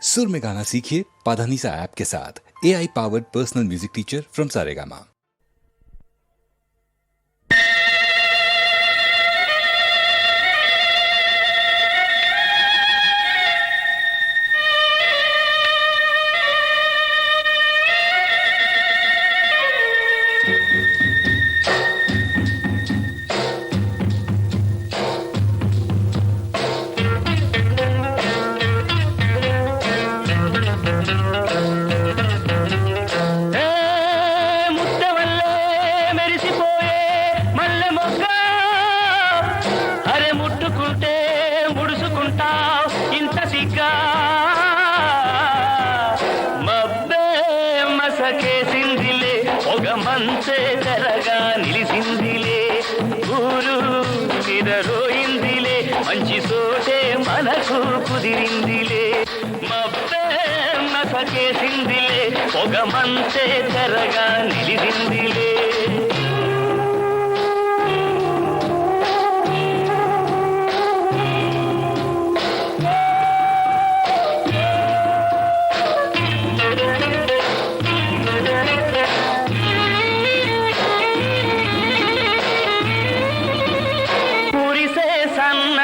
सुर में गाना सीखिए पाधानीसा ऐप के साथ। AI powered personal music teacher from Saregama. మంచే తెరగా నిలిసిందిలే ఊరు నిదరోయిందిలే మంచి సోటే మనకు కుదిరిందిలే మబ్బే మసకేసిందిలే పొగ మంచే తెరగా నిలిసిందిలే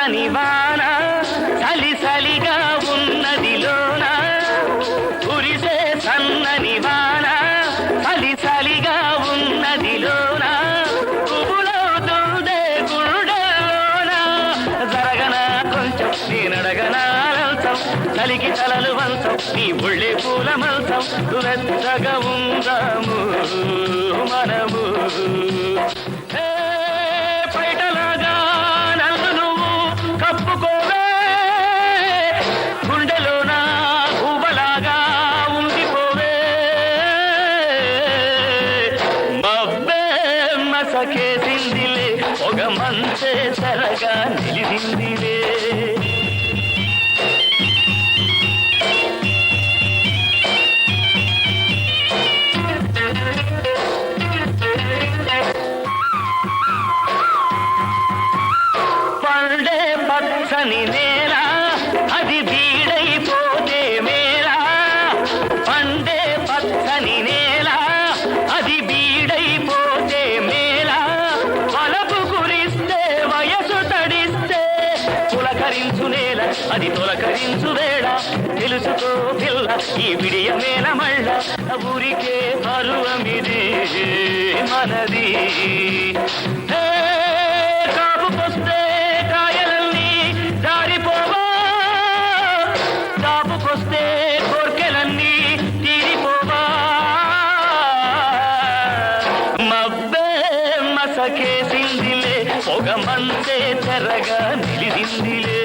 నివాన చలి చలిగా ఉన్నదిలోన కురిసే సన్న నివాన చలి చలిగా ఉన్నదిలోన కుబులవుతుందే గుండెలోన జరగనా కొంచెం నేనడగనా లంచం చలికి తలలు వంచం నీ ఒళ్ళే పూల మంచం వెచ్చగా ఉందాము మనము గుండెలోనా ఊబలాగా ఉండిపోవే మబ్బే మసకేసిందిలే పొగ మంచే సరగా నిలిసిందిలే పండే పచ్చని నేల అది బీడైపోతే మేళ పండే పచ్చని నేల అది బీడైపోతే మేళ వలపు గురిస్తే వయసు తడిస్తే పులకరించు నేల అది తొలకరించు వేళ తెలుసుకో పిల్ల ఈ విడియ మేల మళ్ళ ఊరికే పరువమిది మనది కాపుకొస్తే కాయలన్నీ దారిపోవా కాపుకొస్తే కోర్కెలన్నీ తీరిపోవా మబ్బే మసకేసిందిలే పొగ మంచే తెరగా నిలిసిందిలే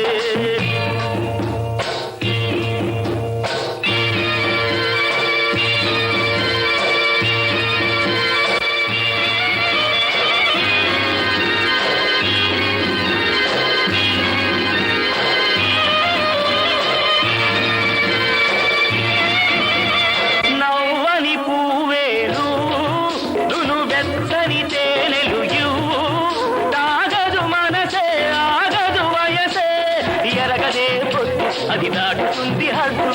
అది దాటుతుంది హద్దు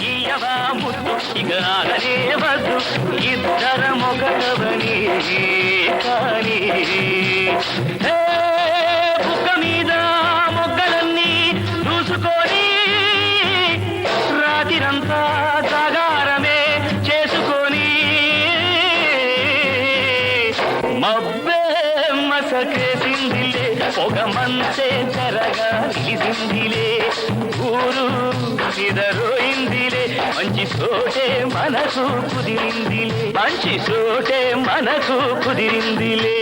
ఈయవా ముద్దు ఇక ఆగనే వద్దు ఇద్దరం ఒకటవని కానీ బుక్క మీద మొగ్గలన్నీ చూసుకొని రాత్రిరంతా జాగారమే చేసుకొని మబ్బే మసకేసిందిలే పొగ మంచే తెరగా నిలిసిందిలే ఊరు నిదరోయిందిలే మంచి సోటే మనకు కుదిరిందిలే మంచి సోటే మనకు కుదిరిందిలే